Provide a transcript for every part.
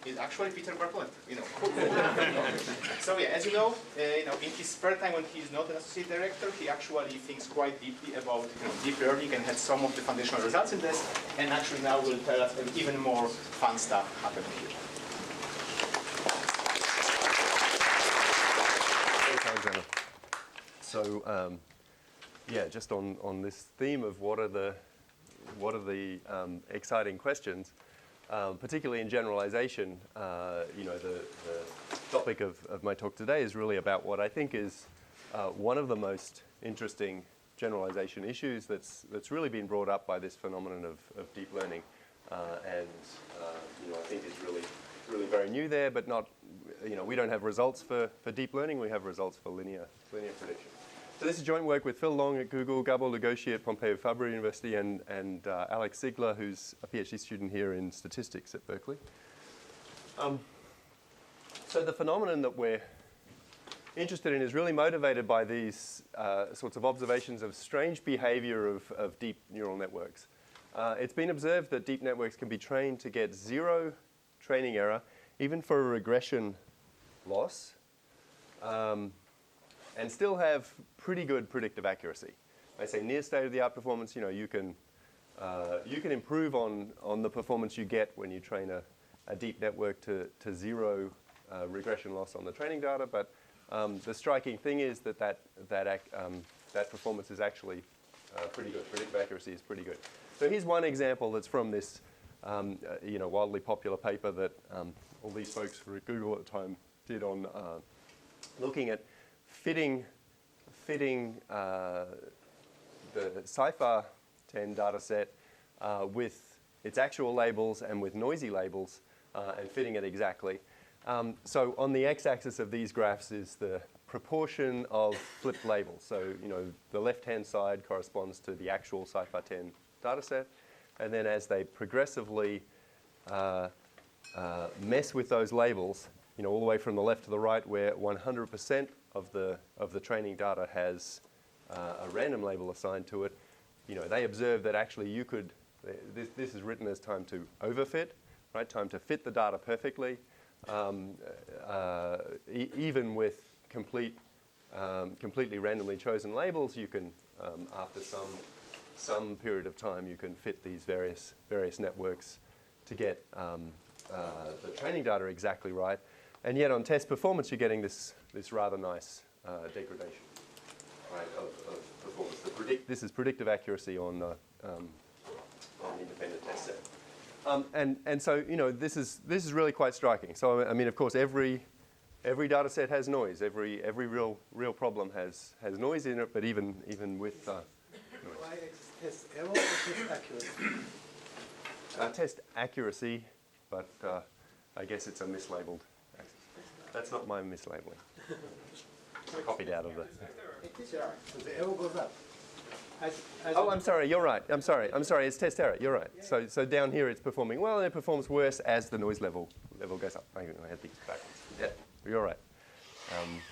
is actually Peter Bartlett. So yeah, as you know, in his spare time when he is not an associate director, he actually thinks quite deeply about deep learning and had some of the foundational results in this. And actually now will tell us even more fun stuff happening here. So yeah, just on this theme of what are the exciting questions, particularly in generalization, the topic of my talk today is really about what I think is one of the most interesting generalization issues that's really been brought up by this phenomenon of deep learning, and I think is really very new there, but not, we don't have results for deep learning, we have results for linear prediction. So this is joint work with Phil Long at Google, Gabor Lugosi at Pompeu Fabra University, and Alex Ziegler, who's a PhD student here in statistics at Berkeley. So the phenomenon that we're interested in is really motivated by these sorts of observations of strange behavior of deep neural networks. It's been observed that deep networks can be trained to get zero training error, even for a regression loss, and still have pretty good predictive accuracy. I say near state-of-the-art performance. You can improve on the performance you get when you train a deep network to zero regression loss on the training data. But the striking thing is that performance is actually pretty good. Predictive accuracy is pretty good. So here's one example that's from this wildly popular paper that all these folks at Google at the time did on looking at fitting the CIFAR 10 data set with its actual labels and with noisy labels and fitting it exactly. So on the x-axis of these graphs is the proportion of flipped labels. So the left-hand side corresponds to the actual CIFAR 10 data set. And then as they progressively mess with those labels, all the way from the left to the right, where 100% of the training data has a random label assigned to it, they observe that actually you could, this is written as time to overfit, right? Time to fit the data perfectly, even with completely randomly chosen labels. You can, after some period of time, you can fit these various networks to get the training data exactly right. And yet on test performance, you're getting this rather nice degradation, right, of performance. This is predictive accuracy on independent test set. And so this is really quite striking. So I mean, of course, every data set has noise. Every real problem has noise in it. But even with noise. Why test error or test accuracy? Test accuracy, but I guess it's a mislabeled axis. That's not my mislabeling. Copied out of the. So the error goes up. Oh, I'm sorry. You're right. I'm sorry. It's test error. You're right. Yeah. So down here it's performing well, and it performs worse as the noise level goes up. I had these backwards. Yeah, you're right.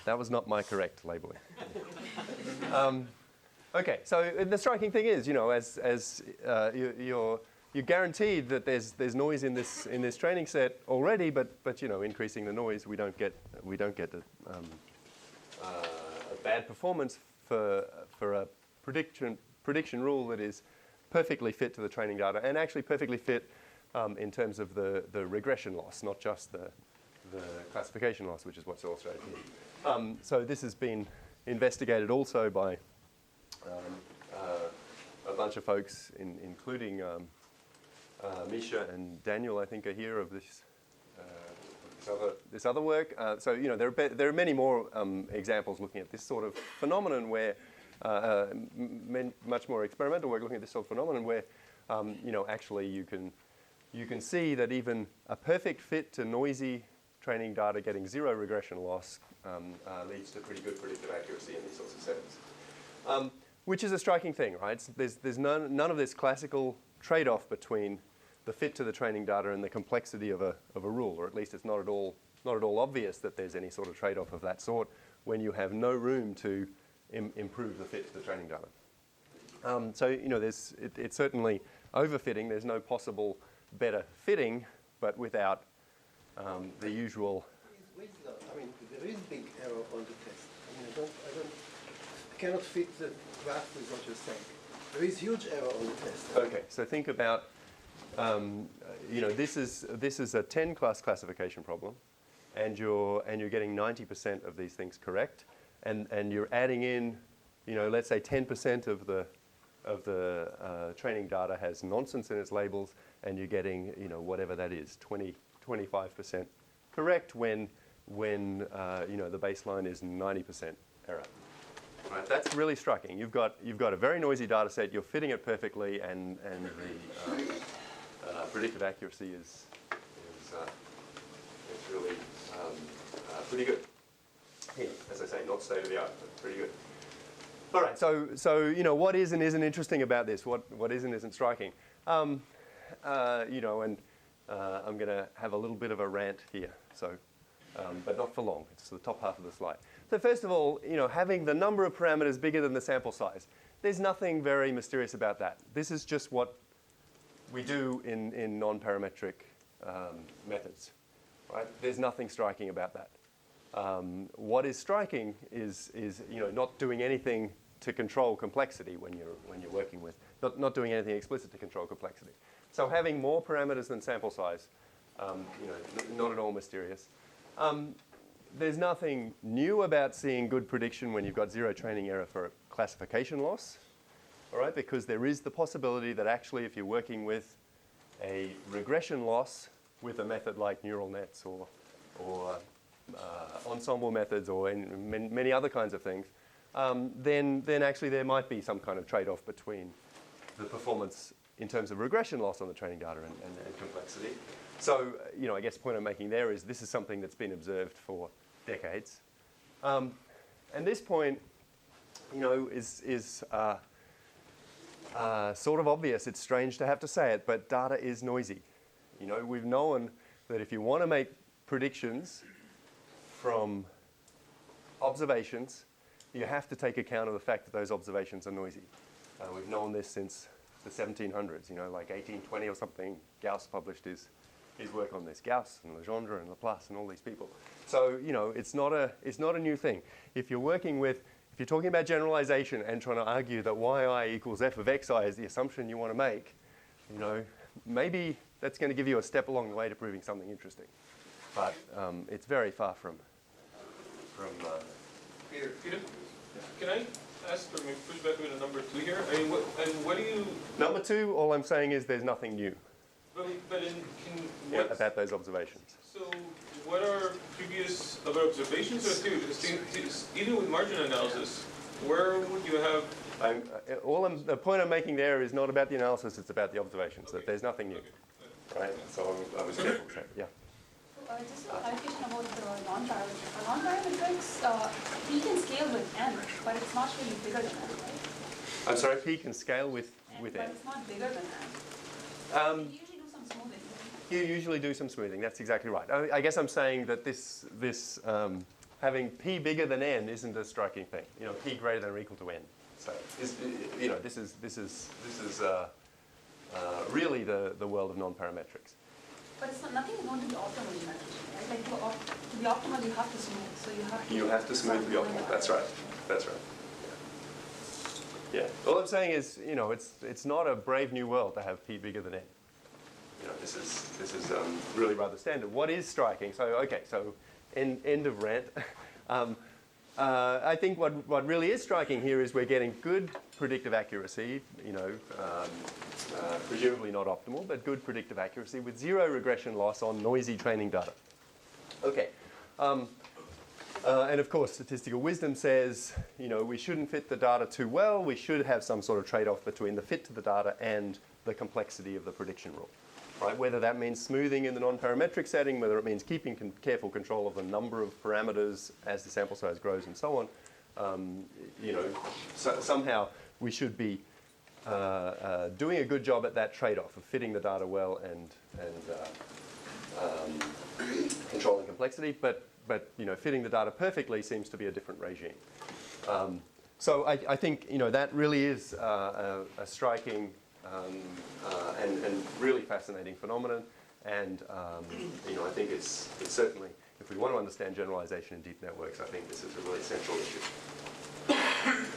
That was not my correct labeling. Okay. So the striking thing is, as you're guaranteed that there's noise in this training set already, but increasing the noise, we don't get a bad performance for a prediction rule that is perfectly fit to the training data, and actually perfectly fit in terms of the regression loss, not just the classification loss, which is what's illustrated here. So this has been investigated also by a bunch of folks, including Misha and Daniel, I think, are here of this other work. So there are many more examples looking at this sort of phenomenon where much more experimental work looking at this sort of phenomenon where actually you can see that even a perfect fit to noisy training data getting zero regression loss leads to pretty good predictive accuracy in these sorts of settings, which is a striking thing, right? There's none of this classical trade-off between the fit to the training data and the complexity of a rule, or at least it's not at all obvious that there's any sort of trade-off of that sort when you have no room to improve the fit to the training data. So it's certainly overfitting. There's no possible better fitting, but without the usual. I mean, there is big error on the test. I mean, I cannot fit the graph with what you're saying. There is huge error on the test. Okay, so think about, this is a 10-class classification problem, and you're getting 90% of these things correct, and you're adding in, let's say 10% of the training data has nonsense in its labels, and you're getting, whatever that is, 25% correct when the baseline is 90% error. Right, that's really striking. You've got a very noisy data set. You're fitting it perfectly, and the predictive accuracy is really pretty good. Yeah, as I say, not state of the art, but pretty good. All right. So what is and isn't interesting about this? What is and isn't striking? And I'm going to have a little bit of a rant here. So, but not for long. It's the top half of the slide. So first of all, having the number of parameters bigger than the sample size, there's nothing very mysterious about that. This is just what we do in non-parametric methods, right? There's nothing striking about that. What is striking is not doing anything to control complexity when you're working with, not doing anything explicit to control complexity. So having more parameters than sample size, not at all mysterious. There's nothing new about seeing good prediction when you've got zero training error for classification loss, all right? Because there is the possibility that actually if you're working with a regression loss with a method like neural nets or ensemble methods or many other kinds of things, then actually there might be some kind of trade-off between the performance in terms of regression loss on the training data and complexity. So, I guess the point I'm making there is this is something that's been observed for decades. And this point, is sort of obvious. It's strange to have to say it, but data is noisy. We've known that if you want to make predictions from observations, you have to take account of the fact that those observations are noisy. We've known this since the 1700s, like 1820 or something. Gauss published his work on this. Gauss and Legendre and Laplace and all these people. So, it's not a new thing. If you're talking about generalization and trying to argue that yi equals f of xi is the assumption you want to make, maybe that's going to give you a step along the way to proving something interesting. But it's very far from Peter, can I ask for maybe push back a bit on number 2 here? I mean, what do you... Number 2, all I'm saying is there's nothing new about those observations. So what are previous other observations or theories? Even with margin analysis, where would you have... The point I'm making there is not about the analysis, it's about the observations, Okay. that there's nothing new. Okay. Right? So I was careful to say, yeah. Just a clarification about the non-parametric. For non-parametrics, P can scale with n, but it's not really bigger than n, right? I'm sorry, P can scale with But n. it's not bigger than n. You usually do some smoothing. You usually do some smoothing, that's exactly right. I guess I'm saying that this having P bigger than n isn't a striking thing. P greater than or equal to n. So, this is really the world of non-parametrics. But it's nothing is going to be optimal in that region, right? Like to be optimal, you have to smooth. So you have to smooth to be optimal. That's right. That's right. Yeah. All I'm saying is, it's not a brave new world to have P bigger than n. This is really rather standard. What is striking? So end of rant. I think what really is striking here is we're getting good predictive accuracy, presumably not optimal, but good predictive accuracy with zero regression loss on noisy training data. Okay. And of course, statistical wisdom says, we shouldn't fit the data too well. We should have some sort of trade-off between the fit to the data and the complexity of the prediction rule. Right? Whether that means smoothing in the non-parametric setting, whether it means keeping careful control of the number of parameters as the sample size grows and so on, somehow we should be doing a good job at that trade-off of fitting the data well and controlling complexity, but fitting the data perfectly seems to be a different regime. So I think that really is a striking and really fascinating phenomenon, And I think it's certainly, if we want to understand generalization in deep networks, I think this is a really central issue.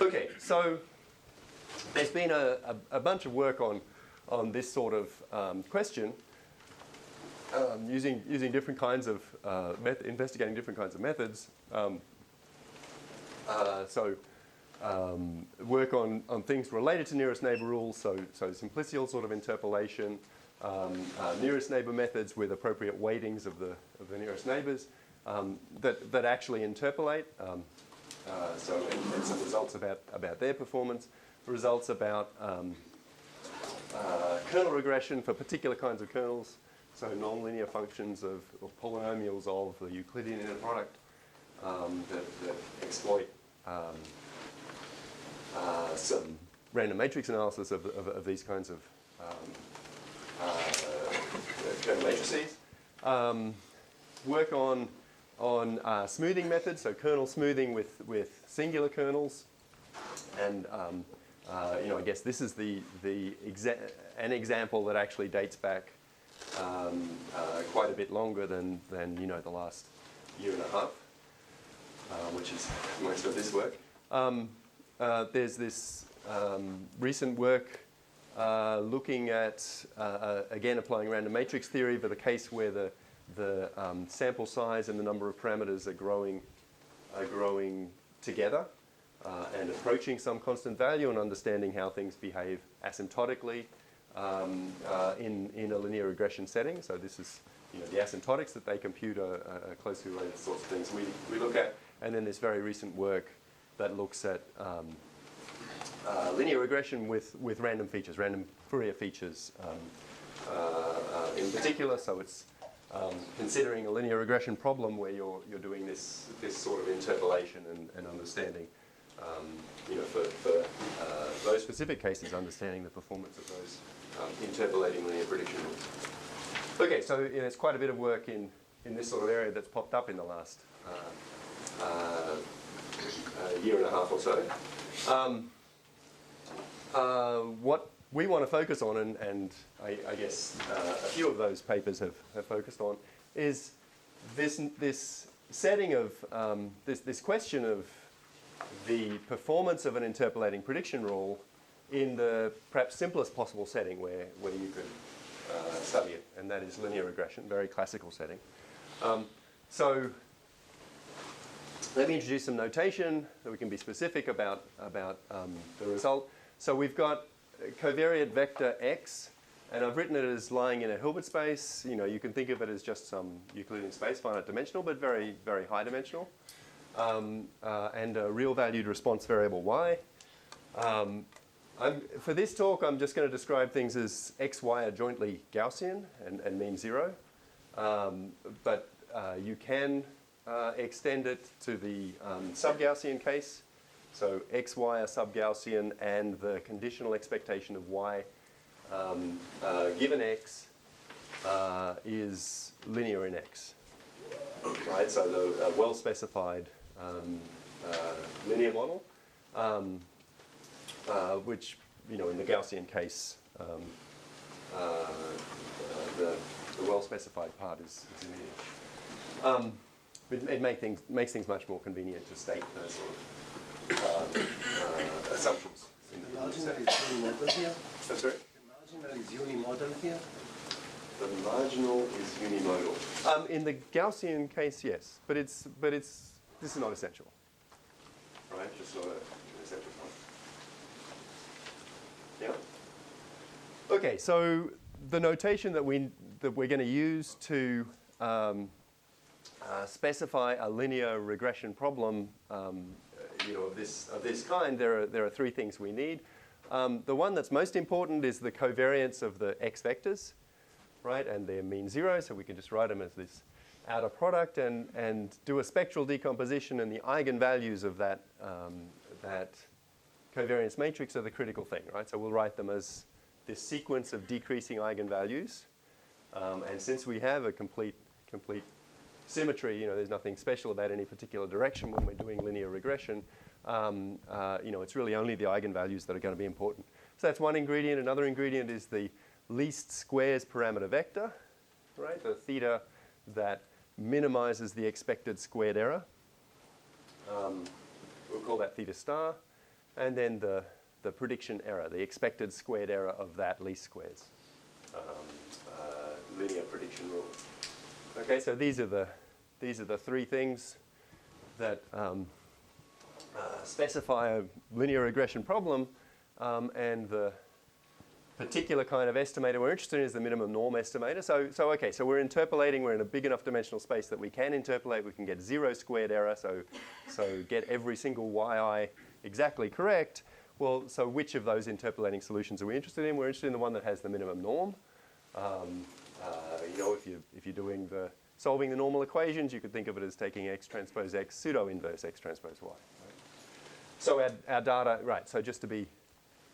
Okay, so there's been a bunch of work on this sort of question, using different kinds of investigating different kinds of methods. Work on things related to nearest neighbor rules, so simplicial sort of interpolation, nearest neighbor methods with appropriate weightings of the nearest neighbors that actually interpolate. And some results about their performance, results about kernel regression for particular kinds of kernels, so nonlinear functions or polynomials of the Euclidean inner product that exploit some random matrix analysis of these kinds of kernel matrices. Work on smoothing methods, so kernel smoothing with singular kernels, and I guess this is an example that actually dates back quite a bit longer than the last year and a half, which is most of this work. There's this recent work looking at, again, applying random matrix theory for the case where the sample size and the number of parameters are growing together and approaching some constant value, and understanding how things behave asymptotically in a linear regression setting. So this is the asymptotics that they compute are closely related sorts of things we look at. And then this very recent work that looks at linear regression with random features, random Fourier features in particular. So it's considering a linear regression problem where you're doing this sort of interpolation and understanding, for those specific cases, understanding the performance of those interpolating linear prediction rules. Okay, so there's quite a bit of work in this sort of area that's popped up in the last year and a half or so. What we want to focus on, and I guess a few of those papers have focused on, is this setting of this question of the performance of an interpolating prediction rule in the perhaps simplest possible setting where you could study it, and that is linear regression, very classical setting. So let me introduce some notation that we can be specific about the result. So we've got a covariate vector x, and I've written it as lying in a Hilbert space. You can think of it as just some Euclidean space, finite dimensional, but very, very high dimensional, and a real valued response variable y. For this talk, I'm just going to describe things as x, y are jointly Gaussian and mean 0. But you can extend it to the sub-Gaussian case. So x, y are sub-Gaussian, and the conditional expectation of y given x is linear in x. Right, so the well-specified linear model, which, in the Gaussian case, the well-specified part is linear. It makes things much more convenient to state those sort of assumptions. The marginal is unimodal here? That's right. The marginal is unimodal here? The marginal is unimodal. In the Gaussian case, yes, but this is not essential. Right, just not an essential point. Yeah. Okay, so the notation that we're going to use to specify a linear regression problem, of this kind, there are three things we need. The one that's most important is the covariance of the x vectors, right? And they're mean 0, so we can just write them as this outer product and do a spectral decomposition, and the eigenvalues of that covariance matrix are the critical thing, right? So we'll write them as this sequence of decreasing eigenvalues. And since we have a complete symmetry, there's nothing special about any particular direction when we're doing linear regression. It's really only the eigenvalues that are going to be important. So that's one ingredient. Another ingredient is the least squares parameter vector. right? The theta that minimizes the expected squared error. We'll call that theta star. And then the prediction error, the expected squared error of that least squares linear prediction rule. Okay, so these are the three things that specify a linear regression problem, and the particular kind of estimator we're interested in is the minimum norm estimator. So we're interpolating. We're in a big enough dimensional space that we can interpolate. We can get zero squared error. So get every single yi exactly correct. Well, so which of those interpolating solutions are we interested in? We're interested in the one that has the minimum norm. If you're doing solving the normal equations, you could think of it as taking x transpose x pseudo inverse x transpose y. Right? So our data, right? So just to be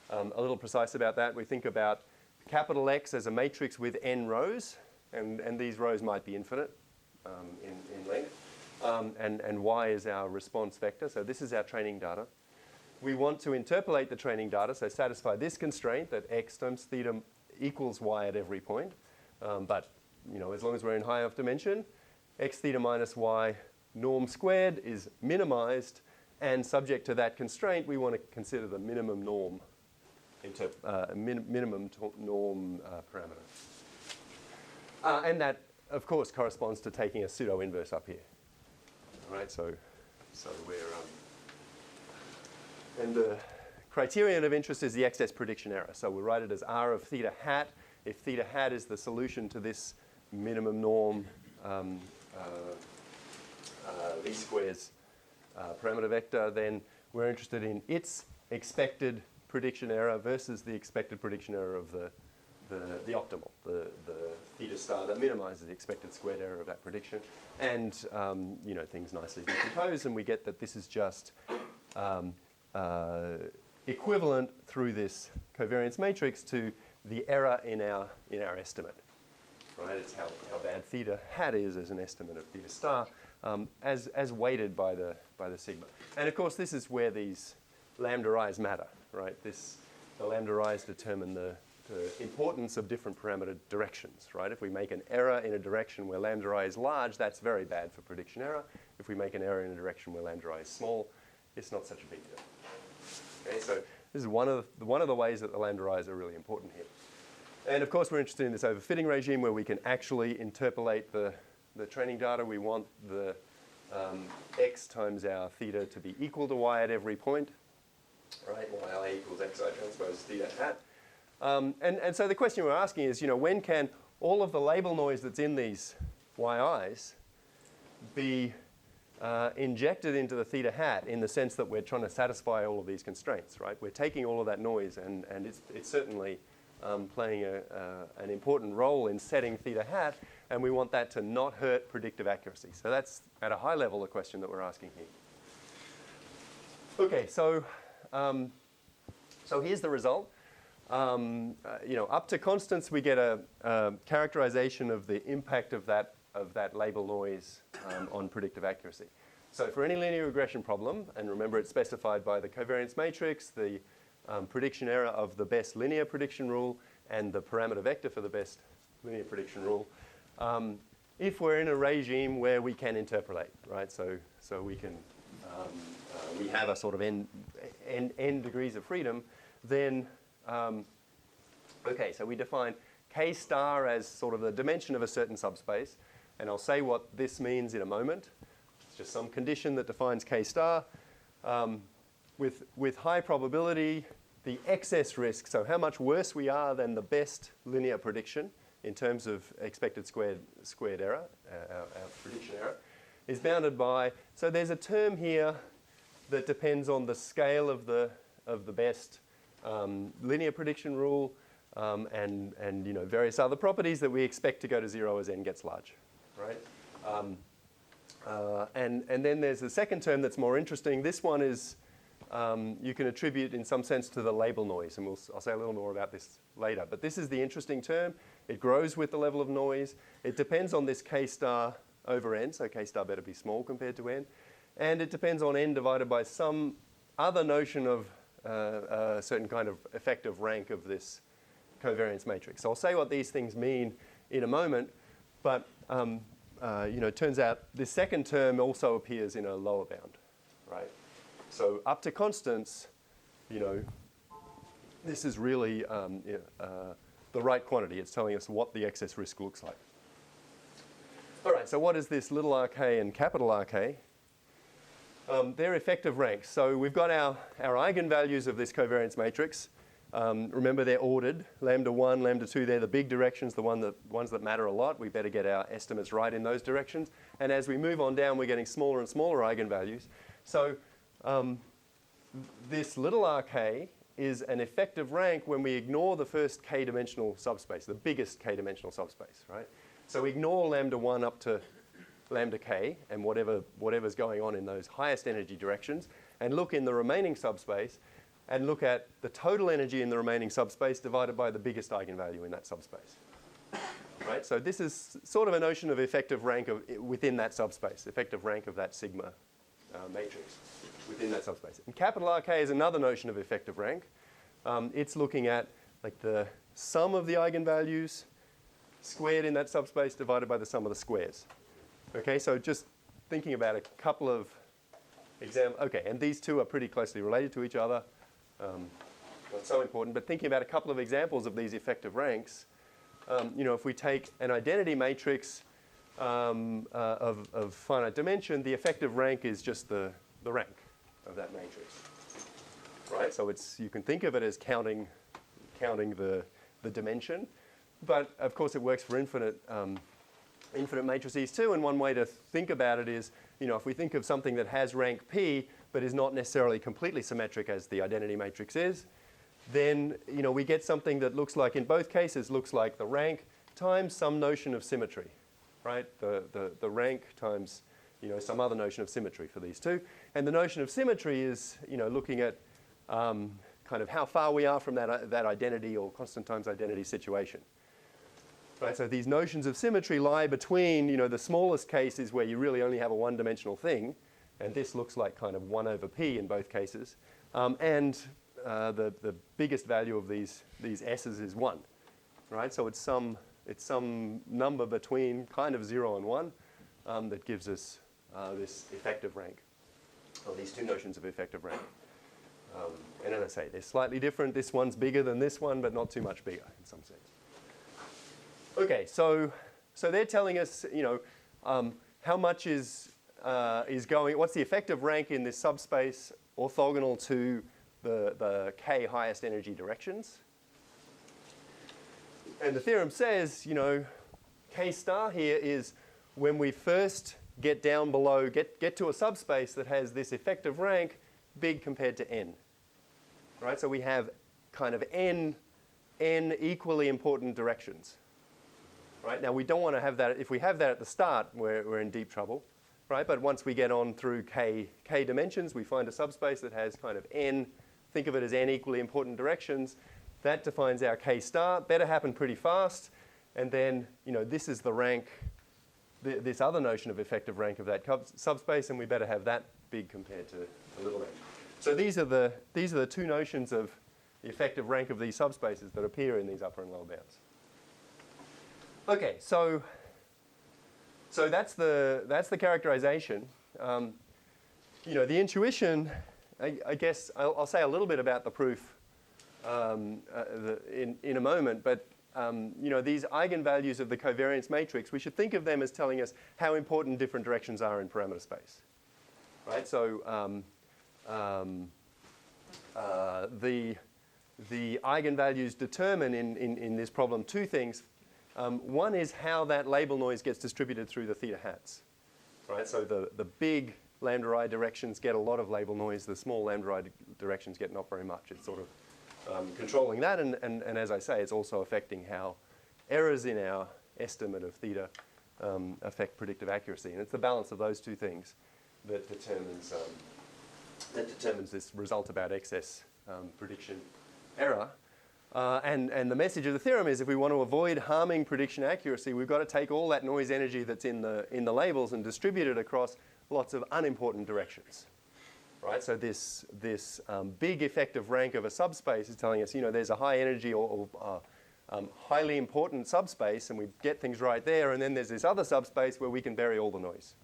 a little precise about that, we think about capital X as a matrix with n rows, and these rows might be infinite in length, and y is our response vector. So this is our training data. We want to interpolate the training data, so satisfy this constraint that x times theta equals y at every point. But as long as we're in high enough dimension, x theta minus y norm squared is minimized, and subject to that constraint, we want to consider the minimum norm norm parameter. And that, of course, corresponds to taking a pseudo inverse up here. All right, so we're and the criterion of interest is the excess prediction error. So we'll write it as r of theta hat. If theta hat is the solution to this minimum norm least squares parameter vector, then we're interested in its expected prediction error versus the expected prediction error of the optimal, the theta star that minimizes the expected squared error of that prediction. And things nicely decompose, and we get that this is just equivalent through this covariance matrix to the error in our estimate. Right? It's how bad theta hat is as an estimate of theta star, as weighted by the sigma. And of course, this is where these lambda i's matter, right? The lambda i's determine the importance of different parameter directions, right? If we make an error in a direction where lambda I is large, that's very bad for prediction error. If we make an error in a direction where lambda I is small, it's not such a big deal. Okay, so this is one of the ways that the lambda i's are really important here. And of course, we're interested in this overfitting regime where we can actually interpolate the training data. We want the x times our theta to be equal to y at every point, right? Y equals xi transpose theta hat. And so the question we're asking is, when can all of the label noise that's in these yi's be injected into the theta hat in the sense that we're trying to satisfy all of these constraints, right? We're taking all of that noise, and it's certainly playing an important role in setting theta hat, and we want that to not hurt predictive accuracy. So that's, at a high level, the question that we're asking here. Okay, so here's the result. Up to constants, we get a characterization of the impact of that label noise on predictive accuracy. So for any linear regression problem, and remember it's specified by the covariance matrix, the prediction error of the best linear prediction rule, and the parameter vector for the best linear prediction rule, if we're in a regime where we can interpolate, right? So we can we have a sort of n degrees of freedom, then okay, so we define k star as sort of the dimension of a certain subspace, and I'll say what this means in a moment. It's just some condition that defines k star. With high probability, the excess risk, so how much worse we are than the best linear prediction in terms of expected squared error, our prediction error, is bounded by, so there's a term here that depends on the scale of the best linear prediction rule, and various other properties that we expect to go to zero as n gets large, right? And then there's a second term that's more interesting. This one is you can attribute in some sense to the label noise, and I'll say a little more about this later. But this is the interesting term. It grows with the level of noise. It depends on this k star over n, so k star better be small compared to n. And it depends on n divided by some other notion of a certain kind of effective rank of this covariance matrix. So I'll say what these things mean in a moment. But it turns out this second term also appears in a lower bound, right? So up to constants, this is really the right quantity. It's telling us what the excess risk looks like. All right, so what is this little rk and capital RK? They're effective ranks. So we've got our eigenvalues of this covariance matrix. Remember, they're ordered. Lambda 1, lambda 2, they're the big directions, the ones that matter a lot. We better get our estimates right in those directions. And as we move on down, we're getting smaller and smaller eigenvalues. So this little rk is an effective rank when we ignore the first k-dimensional subspace, the biggest k-dimensional subspace, right? So ignore lambda 1 up to lambda k and whatever's going on in those highest energy directions, and look in the remaining subspace and look at the total energy in the remaining subspace divided by the biggest eigenvalue in that subspace. Right? So this is sort of a notion of effective rank within that subspace, effective rank of that sigma matrix within that subspace. And capital RK is another notion of effective rank. It's looking at like the sum of the eigenvalues squared in that subspace divided by the sum of the squares. Okay, so just thinking about a couple of examples. Okay, and these two are pretty closely related to each other. Not so important, but thinking about a couple of examples of these effective ranks, if we take an identity matrix of finite dimension, the effective rank is just the rank of that matrix, right? So you can think of it as counting the dimension, but of course it works for infinite matrices too. And one way to think about it is, if we think of something that has rank p but is not necessarily completely symmetric as the identity matrix is, then we get something that looks like, in both cases, looks like the rank times some notion of symmetry, right? The rank times some other notion of symmetry for these two. And the notion of symmetry is looking at kind of how far we are from that identity or constant times identity situation. Right, so these notions of symmetry lie between, the smallest case is where you really only have a one-dimensional thing, and this looks like kind of 1 over p in both cases, and the biggest value of these s's is 1, right? So it's some number between kind of 0 and 1 that gives us this effective rank, or these two notions of effective rank. And as I say, they're slightly different. This one's bigger than this one, but not too much bigger in some sense. Okay, so they're telling us, how much is going. What's the effective rank in this subspace orthogonal to the k highest energy directions? And the theorem says, k star here is when we first get down below, get to a subspace that has this effective rank big compared to n. Right? So we have kind of n equally important directions. Right? Now we don't want to have that. If we have that at the start, we're in deep trouble. Right? But once we get on through k dimensions, we find a subspace that has kind of n, think of it as n equally important directions. That defines our k star. Better happen pretty fast. And then, this is the rank, this other notion of effective rank of that subspace, and we better have that big compared to the little rank. So these are the two notions of the effective rank of these subspaces that appear in these upper and lower bounds. Okay, so that's the characterization. The intuition, I guess I'll say a little bit about the proof in a moment, but these eigenvalues of the covariance matrix, we should think of them as telling us how important different directions are in parameter space. Right? So the eigenvalues determine in this problem two things. One is how that label noise gets distributed through the theta hats. Right? So the big lambda I directions get a lot of label noise. The small lambda I directions get not very much. It's sort of controlling that, and as I say, it's also affecting how errors in our estimate of theta affect predictive accuracy. And it's the balance of those two things that determines this result about excess prediction error. And the message of the theorem is if we want to avoid harming prediction accuracy, we've got to take all that noise energy that's in the labels and distribute it across lots of unimportant directions. Right? So this big effective rank of a subspace is telling us, there's a high energy or highly important subspace, and we get things right there, and then there's this other subspace where we can bury all the noise.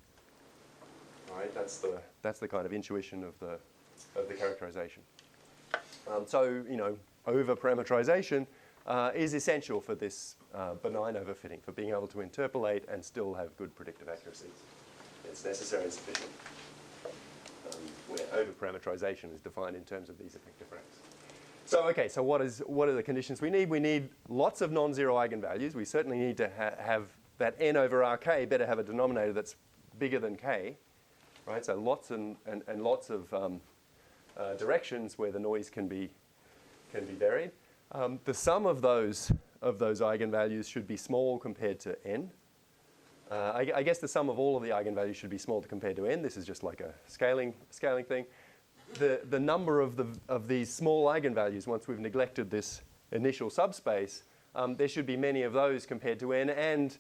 All right, that's the kind of intuition of the characterization. So, over-parameterization is essential for this benign overfitting, for being able to interpolate and still have good predictive accuracies. It's necessary and sufficient. Where over-parameterization is defined in terms of these effective ranks. So, okay, so what are the conditions we need? We need lots of non-zero eigenvalues. We certainly need to have that n over rk better have a denominator that's bigger than k, right? So lots and lots of directions where the noise can be varied. The sum of those eigenvalues should be small compared to n. I guess the sum of all of the eigenvalues should be small compared to n. This is just like a scaling thing. The number of these small eigenvalues, once we've neglected this initial subspace, there should be many of those compared to n. And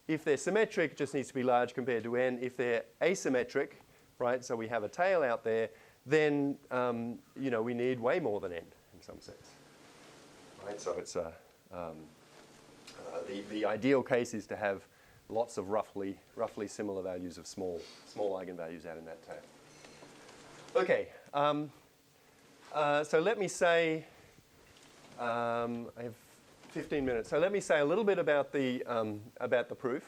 if they're symmetric, it just needs to be large compared to n. If they're asymmetric, right, so we have a tail out there, then we need way more than n in some sense. Right, so it's the ideal case is to have lots of roughly similar values of small eigenvalues out in that tail. Okay, so let me say, I have 15 minutes. So let me say a little bit about the proof.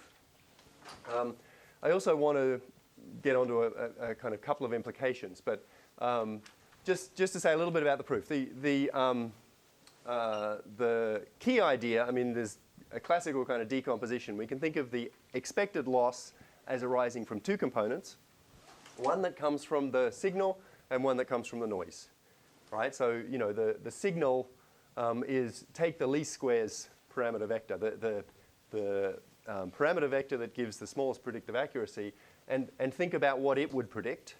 I also want to get onto a kind of couple of implications, but just to say a little bit about the proof. The key idea, I mean, there's a classical kind of decomposition. We can think of the expected loss as arising from two components, one that comes from the signal and one that comes from the noise, right? So, the signal is take the least squares parameter vector, the parameter vector that gives the smallest predictive accuracy, and think about what it would predict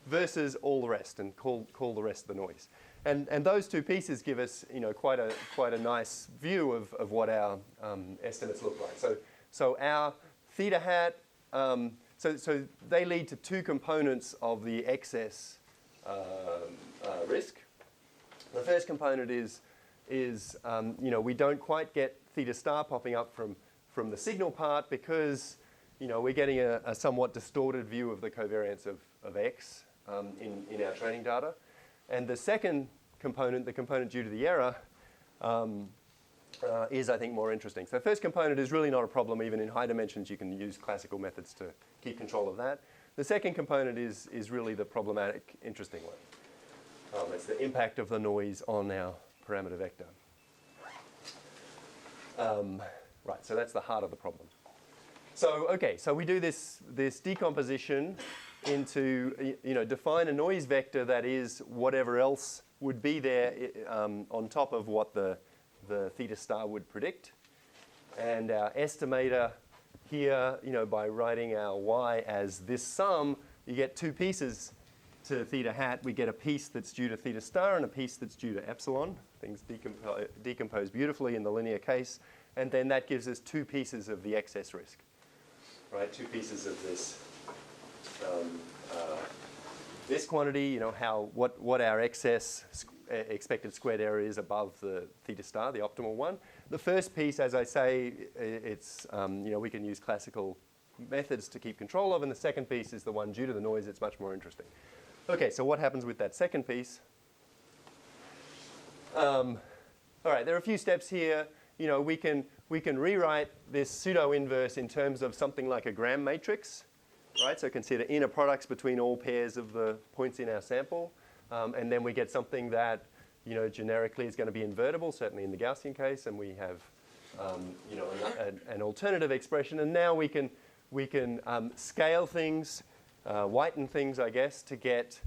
versus all the rest, and call the rest the noise. And those two pieces give us, quite a nice view of what our estimates look like. So our theta hat, so they lead to two components of the excess risk. The first component is we don't quite get theta star popping up from the signal part because we're getting a somewhat distorted view of the covariance of x in our training data. And the second component, the component due to the error, is, I think, more interesting. So the first component is really not a problem. Even in high dimensions, you can use classical methods to keep control of that. The second component is really the problematic, interesting one. It's the impact of the noise on our parameter vector. Right, so that's the heart of the problem. So, okay, so we do this decomposition into, define a noise vector that is whatever else would be there on top of what the theta star would predict. And our estimator here, by writing our y as this sum, you get two pieces to theta hat. We get a piece that's due to theta star and a piece that's due to epsilon. Things decompose beautifully in the linear case. And then that gives us two pieces of the excess risk, right? Two pieces of this this quantity, what our excess expected squared error is above the theta star, the optimal one. The first piece, as I say, it's we can use classical methods to keep control of, and the second piece is the one due to the noise. It's much more interesting. Okay, so what happens with that second piece? All right, there are a few steps here. We can rewrite this pseudo-inverse in terms of something like a Gram matrix, right? So consider inner products between all pairs of the points in our sample, and then we get something that generically is going to be invertible, certainly in the Gaussian case, and we have an alternative expression. And now we can scale things, whiten things, I guess, to get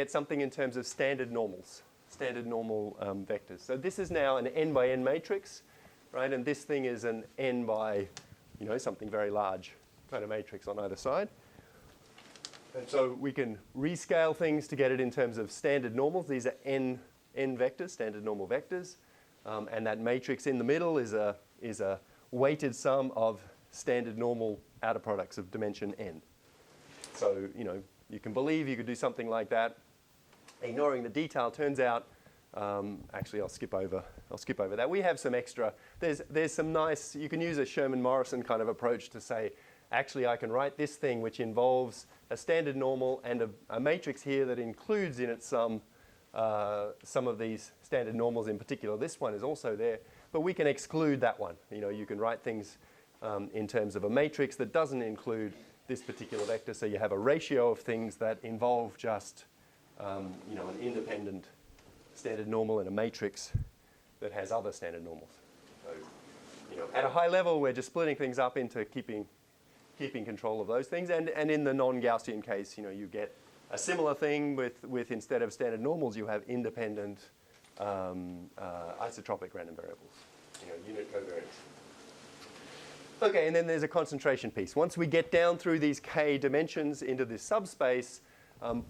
something in terms of standard normals, standard normal vectors. So this is now an n by n matrix. Right, and this thing is an n by, something very large kind of matrix on either side. And so we can rescale things to get it in terms of standard normals. These are n vectors, standard normal vectors, and that matrix in the middle is a weighted sum of standard normal outer products of dimension n. So you can believe you could do something like that. Ignoring the detail, turns out Actually, I'll skip over that. We have some extra. There's some nice. You can use a Sherman-Morrison kind of approach to say, actually, I can write this thing which involves a standard normal and a matrix here that includes in it some of these standard normals in particular. This one is also there, but we can exclude that one. You can write things in terms of a matrix that doesn't include this particular vector, so you have a ratio of things that involve just an independent standard normal in a matrix that has other standard normals. So, at a high level, we're just splitting things up into keeping control of those things, and in the non-Gaussian case, you get a similar thing with instead of standard normals, you have independent isotropic random variables, unit covariance. Okay, and then there's a concentration piece. Once we get down through these k dimensions into this subspace,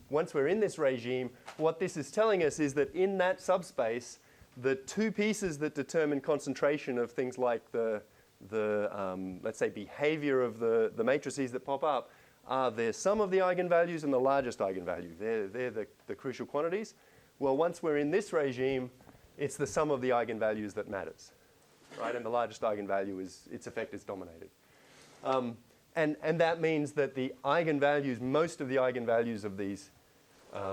once we're in this regime, what this is telling us is that in that subspace, the two pieces that determine concentration of things like the let's say, behavior of the matrices that pop up are the sum of the eigenvalues and the largest eigenvalue. They're the crucial quantities. Well, once we're in this regime, it's the sum of the eigenvalues that matters, right? And the largest eigenvalue its effect is dominated. And that means that the eigenvalues, most of the eigenvalues of these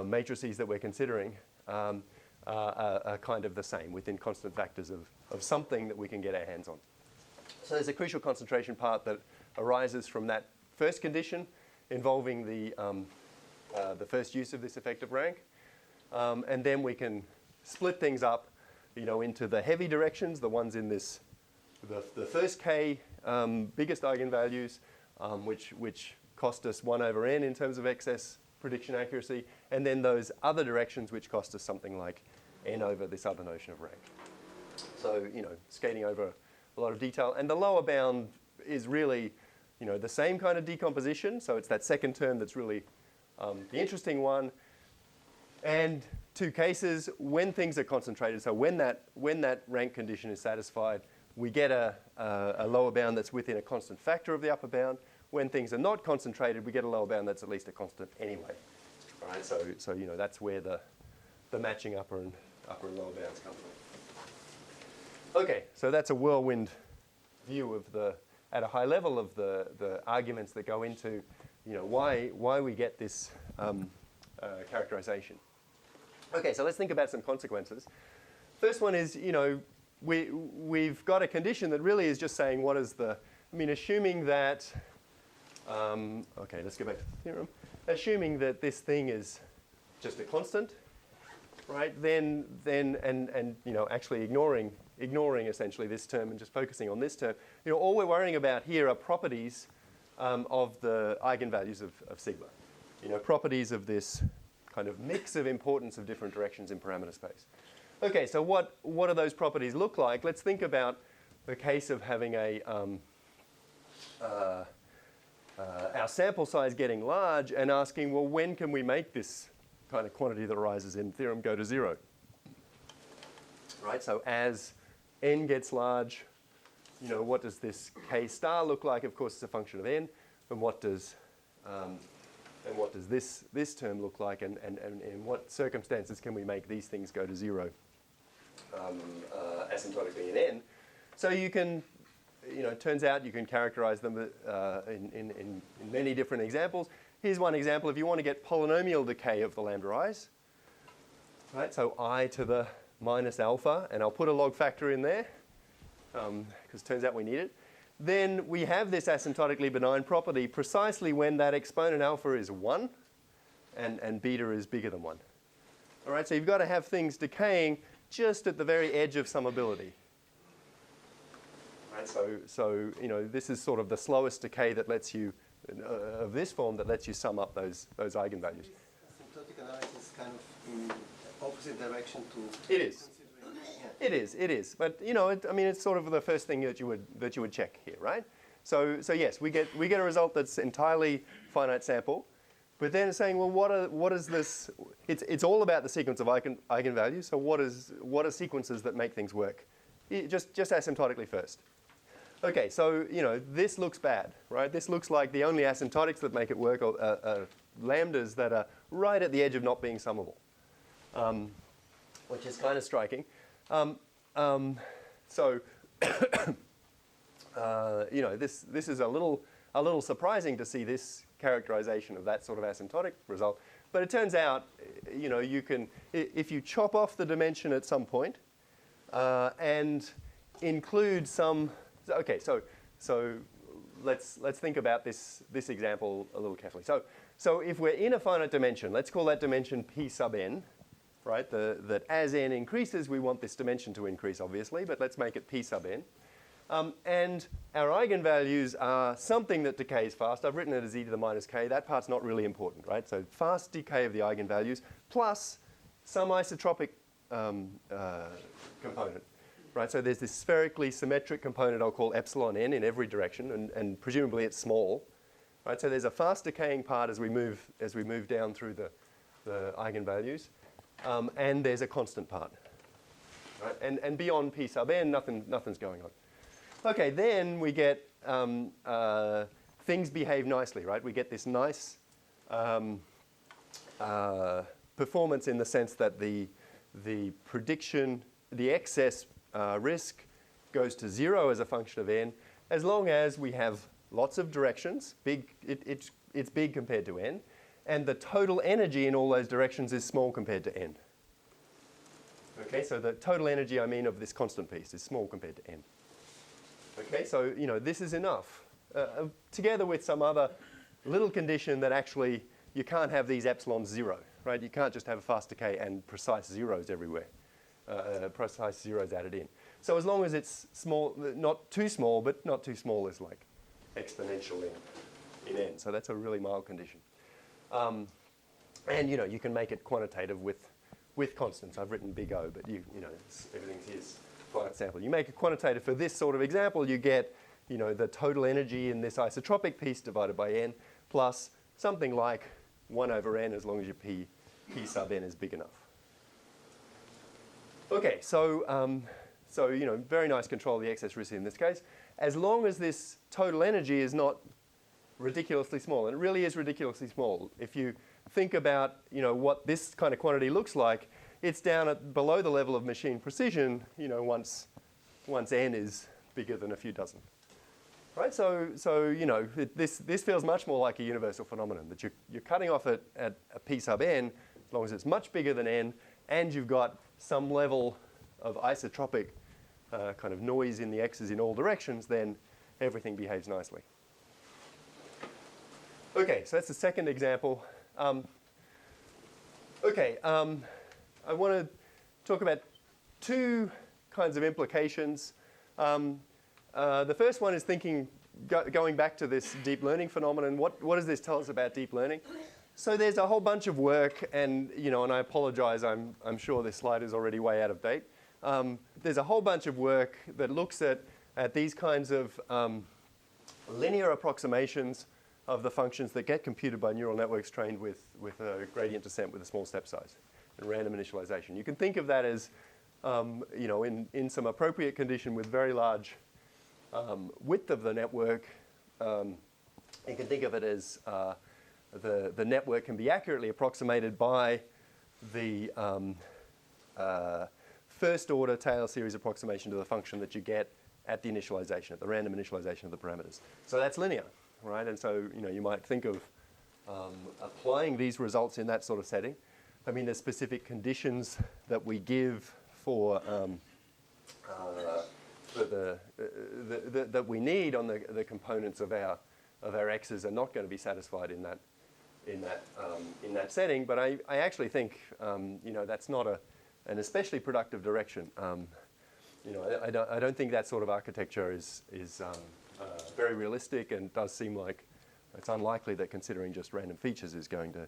matrices that we're considering are kind of the same within constant factors of something that we can get our hands on. So there's a crucial concentration part that arises from that first condition involving the first use of this effective rank. And then we can split things up, into the heavy directions, the ones in this, the first k biggest eigenvalues, which cost us 1 over n in terms of excess prediction accuracy, and then those other directions which cost us something like n over this other notion of rank. So, skating over a lot of detail. And the lower bound is really, the same kind of decomposition. So it's that second term that's really the interesting one. And two cases, when things are concentrated, so when that rank condition is satisfied, we get a lower bound that's within a constant factor of the upper bound. When things are not concentrated, we get a lower bound that's at least a constant anyway. All right, so that's where the matching upper and lower bounds come from. Okay, so that's a whirlwind view of at a high level of the arguments that go into, why we get this characterization. Okay, so let's think about some consequences. First one is, we've got a condition that really is just saying what is assuming that, okay, let's go back to the theorem. Assuming that this thing is just a constant, right? Then actually ignoring essentially this term and just focusing on this term. All we're worrying about here are properties of the eigenvalues of sigma. Properties of this kind of mix of importance of different directions in parameter space. Okay, so what do those properties look like? Let's think about the case of having our sample size getting large and asking, well, when can we make this kind of quantity that arises in theorem go to 0? Right, so as n gets large, what does this k star look like? Of course, it's a function of n. And what does this term look like? And in what circumstances can we make these things go to 0 asymptotically in n? So you can, it turns out you can characterize them in many different examples. Here's one example. If you want to get polynomial decay of the lambda i's, right? So I to the minus alpha, and I'll put a log factor in there because it turns out we need it. Then we have this asymptotically benign property precisely when that exponent alpha is 1 and beta is bigger than 1. All right, so you've got to have things decaying just at the very edge of summability. Right, so this is sort of the slowest decay that lets you, of this form, that lets you sum up those eigenvalues. Asymptotic analysis is kind of in opposite direction to... It is. It is. But it's sort of the first thing that you would check here, right? So yes, we get a result that's entirely finite sample, but then it's saying, well, what is this? It's all about the sequence of eigenvalues. So what are sequences that make things work? Just asymptotically first. Okay, so this looks bad, right? This looks like the only asymptotics that make it work are lambdas that are right at the edge of not being summable. which is kind of striking. So, you know, this is a little surprising to see this characterization of that sort of asymptotic result. But it turns out, you know, you can, if you chop off the dimension at some point and include some, okay, so let's think about this example a little carefully. So if we're in a finite dimension, let's call that dimension P sub n, right? That as n increases, we want this dimension to increase, obviously, but let's make it P sub n. And our eigenvalues are something that decays fast. I've written it as e to the minus k. That part's not really important, right? So fast decay of the eigenvalues plus some isotropic component, right? So there's this spherically symmetric component I'll call epsilon n in every direction, and presumably it's small, right? So there's a fast decaying part as we move down through the eigenvalues, and there's a constant part, right? And beyond P sub n, nothing's going on. Okay, then we get things behave nicely, right? We get this nice performance in the sense that the prediction, the excess risk goes to 0 as a function of n, as long as we have lots of directions. It's big compared to n, and the total energy in all those directions is small compared to n. Okay, so the total energy, I mean, of this constant piece is small compared to n. Okay, so, you know, this is enough. Together with some other little condition that actually you can't have these epsilons 0, right? You can't just have a fast decay and precise zeros everywhere, precise zeros added in. So as long as it's small, not too small, but not too small is like exponential in n. So that's a really mild condition. And, you know, you can make it quantitative with constants. I've written big O, but you know, everything's here's finite sample. You make it quantitative for this sort of example, you get, you know, the total energy in this isotropic piece divided by n plus something like 1 over n as long as your p sub n is big enough. Okay, so you know, very nice control of the excess risk in this case, as long as this total energy is not ridiculously small, and it really is ridiculously small. If you think about, you know, what this kind of quantity looks like, it's down at below the level of machine precision, you know, once n is bigger than a few dozen. Right, so you know, this feels much more like a universal phenomenon, that you're cutting off at a p sub n, as long as it's much bigger than n, and you've got some level of isotropic kind of noise in the x's in all directions, then everything behaves nicely. Okay, so that's the second example. I want to talk about two kinds of implications. The first one is going back to this deep learning phenomenon. What does this tell us about deep learning? So there's a whole bunch of work, and you know, and I apologize, I'm sure this slide is already way out of date. There's a whole bunch of work that looks at these kinds of linear approximations of the functions that get computed by neural networks trained with a gradient descent with a small step size and random initialization. You can think of that as, you know, in some appropriate condition with very large width of the network, you can think of it as the network can be accurately approximated by the first order Taylor series approximation to the function that you get at the initialization, at the random initialization of the parameters. So that's linear, right? And so, you know, you might think of applying these results in that sort of setting. I mean, there's specific conditions that we give for that we need on the components of our x's are not going to be satisfied in that setting. But I actually think you know, that's not an especially productive direction. You know, I don't think that sort of architecture is very realistic, and does seem like it's unlikely that considering just random features is going to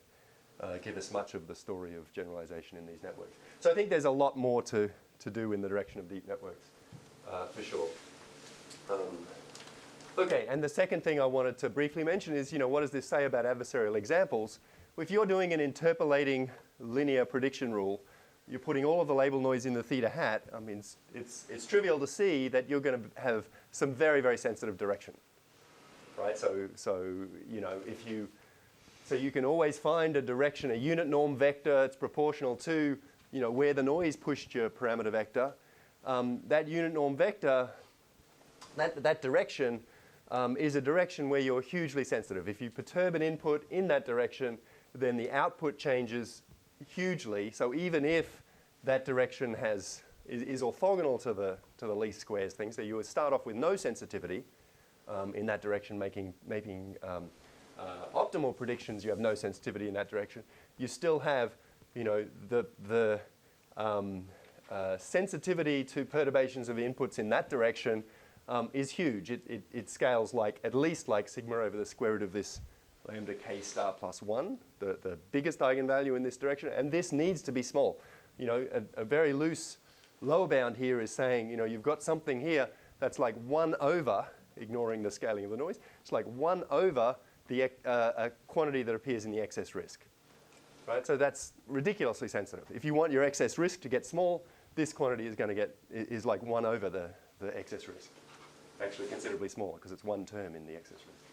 give us much of the story of generalization in these networks. So I think there's a lot more to do in the direction of deep networks, for sure. Okay, and the second thing I wanted to briefly mention is, you know, what does this say about adversarial examples? If you're doing an interpolating linear prediction rule, you're putting all of the label noise in the theta hat. I mean, it's trivial to see that you're going to have some very, very sensitive direction, right? So you know, so you can always find a direction, a unit norm vector. It's proportional to where the noise pushed your parameter vector, that unit norm vector, that direction is a direction where you're hugely sensitive. If you perturb an input in that direction, then the output changes hugely. So even if that direction is orthogonal to the least squares thing, so you would start off with no sensitivity in that direction, making optimal predictions. You have no sensitivity in that direction. You still have, the sensitivity to perturbations of inputs in that direction is huge. It scales at least like sigma over the square root of this lambda k star plus 1, the biggest eigenvalue in this direction, and this needs to be small. A very loose lower bound here is saying, you've got something here that's like 1 over, ignoring the scaling of the noise, it's like 1 over a quantity that appears in the excess risk. Right? So that's ridiculously sensitive. If you want your excess risk to get small, this quantity is like 1 over the excess risk. Actually considerably smaller because it's one term in the excess risk.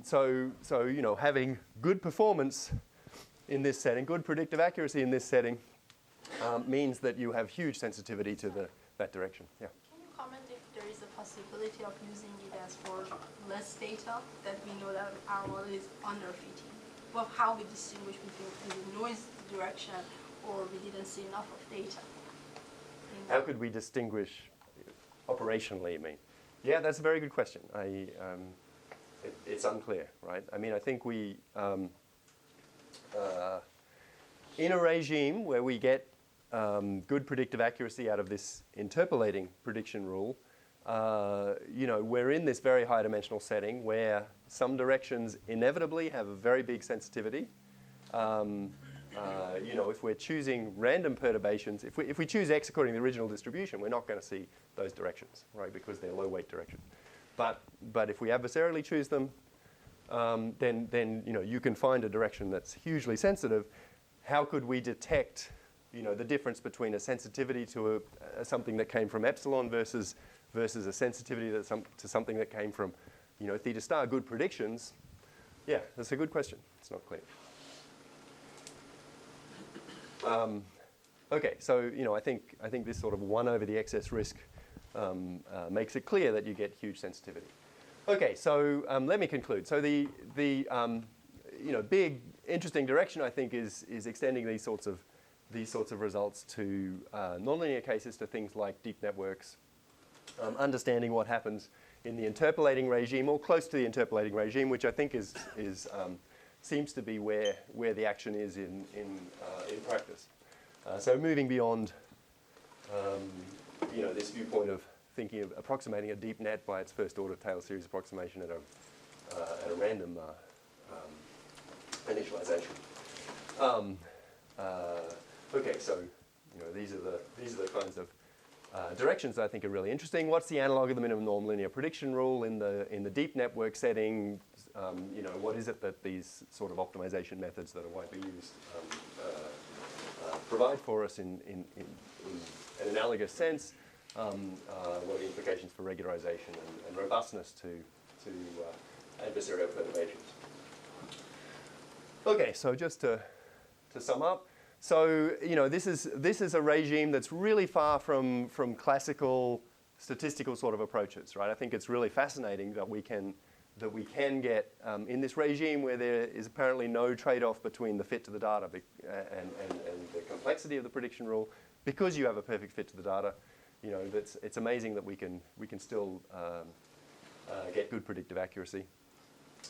So having good performance in this setting, good predictive accuracy in this setting, means that you have huge sensitivity to that direction. Yeah. Can you comment if there is a possibility of using it as for less data, that we know that our model is underfitting? Well, how we distinguish between the noise direction or we didn't see enough of data? How could we distinguish operationally, you mean? Yeah, that's a very good question. It's unclear, right? I mean, I think we, in a regime where we get good predictive accuracy out of this interpolating prediction rule, we're in this very high dimensional setting where some directions inevitably have a very big sensitivity. If we're choosing random perturbations, if we choose x according to the original distribution, we're not going to see those directions, right? Because they're low weight directions. But if we adversarially choose them, then you can find a direction that's hugely sensitive. How could we detect the difference between a sensitivity to something that came from epsilon versus a sensitivity to something that came from theta star? Good predictions. Yeah, that's a good question. It's not clear. Okay, so I think this sort of 1 over the excess risk makes it clear that you get huge sensitivity. Okay, so let me conclude. So the big interesting direction I think is extending these sorts of results to nonlinear cases, to things like deep networks, understanding what happens in the interpolating regime or close to the interpolating regime, which I think seems to be where the action is in practice. So moving beyond this viewpoint of thinking of approximating a deep net by its first order Taylor series approximation at a random initialization. Okay, so these are the kinds of directions that I think are really interesting. What's the analog of the minimum norm linear prediction rule in the deep network setting? What is it that these sort of optimization methods that are widely used provide for us in an analogous sense? What are the implications for regularization and robustness to adversarial perturbations? Okay, so just to sum up, so this is a regime that's really far from classical statistical sort of approaches, right? I think it's really fascinating that we can get in this regime where there is apparently no trade-off between the fit to the data and the complexity of the prediction rule, because you have a perfect fit to the data. It's amazing that we can still get good predictive accuracy.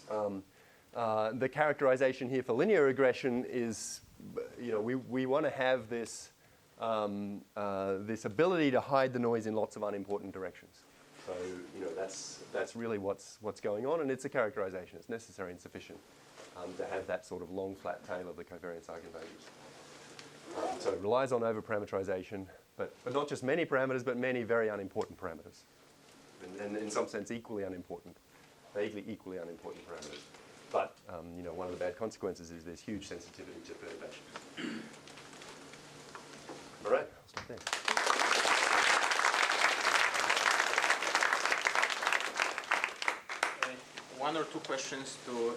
The characterization here for linear regression is, we want to have this this ability to hide the noise in lots of unimportant directions. So that's really what's going on, and it's a characterization. It's necessary and sufficient to have that sort of long flat tail of the covariance eigenvalues. So it relies on overparameterization, but not just many parameters, but many very unimportant parameters, and in some sense equally unimportant, vaguely equally unimportant parameters. But one of the bad consequences is there's huge sensitivity to perturbations. All right, I'll stop there. One or two questions to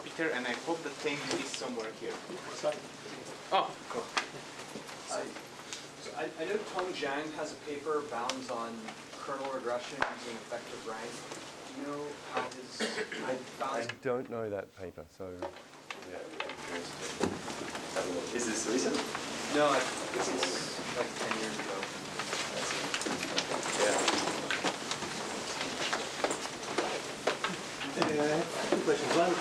Peter, and I hope the thing is somewhere here. Sorry. Oh, cool. I know Tong Zhang has a paper, Bounds on Kernel Regression using effective rank. Do you know how his I bounds? don't know that paper, so yeah. Is this recent? No, I think this is like 10 years ago. Yeah. I have two questions. One,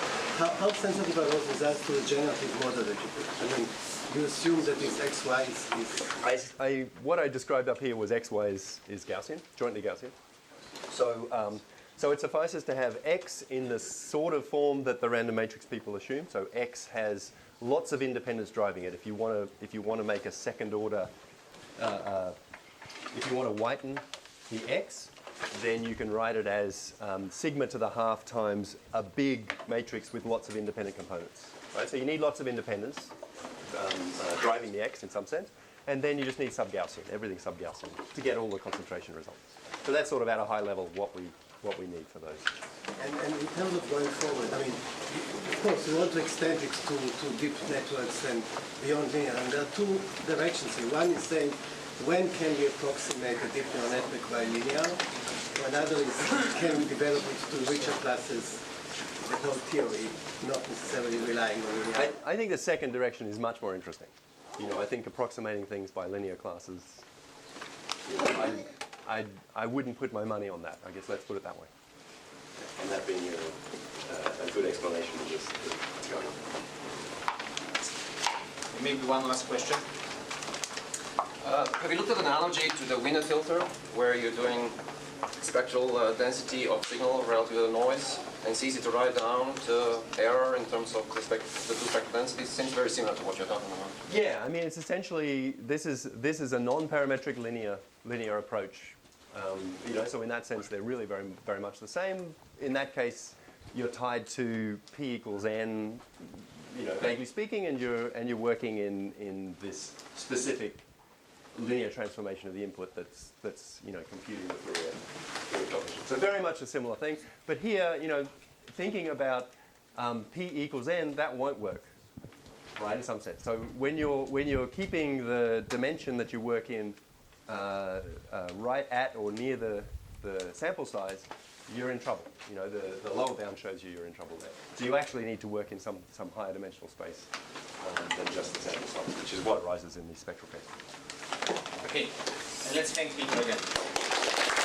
how sensitive are those results to the generative model that you put? I mean, you assume that this XY is What I described up here was XY is Gaussian, jointly Gaussian. So, so it suffices to have X in the sort of form that the random matrix people assume. So X has lots of independence driving it. If you want to make a second order, if you want to whiten the X, then you can write it as sigma to the half times a big matrix with lots of independent components. Right? So you need lots of independence driving the X in some sense, and then you just need sub-Gaussian, everything sub-Gaussian, to get all the concentration results. So that's sort of at a high level what we need for those. And in terms of going forward, I mean, of course, we want to extend it to deep networks and beyond linear. And there are two directions here. One is saying, when can we approximate a deep neural network by linear? Another is, can we develop it to richer classes, the whole theory, not necessarily relying on linear? I think the second direction is much more interesting. You know, I think approximating things by linear classes, you know, I wouldn't put my money on that. I guess let's put it that way. And that being a good explanation of this going on. Maybe one last question. Have you looked at an analogy to the Wiener filter, where you're doing spectral density of signal relative to the noise, and it's easy to write down the error in terms of the two spectral densities? Seems very similar to what you're talking about. Yeah, I mean, it's essentially this is a non-parametric linear approach. You know, so in that sense, they're really very, very much the same. In that case, you're tied to p equals n, you know, vaguely speaking, and you're working in this specific linear transformation of the input that's you know, computing the Fourier coefficient. So very much a similar thing. But here, you know, thinking about p equals n, that won't work, right? In some sense. So when you're keeping the dimension that you work in right at or near the sample size, you're in trouble. You know, the lower bound shows you're in trouble there. So you actually need to work in some higher dimensional space than just the sample size, which is what arises in these spectral cases. Okay, and let's thank Peter again.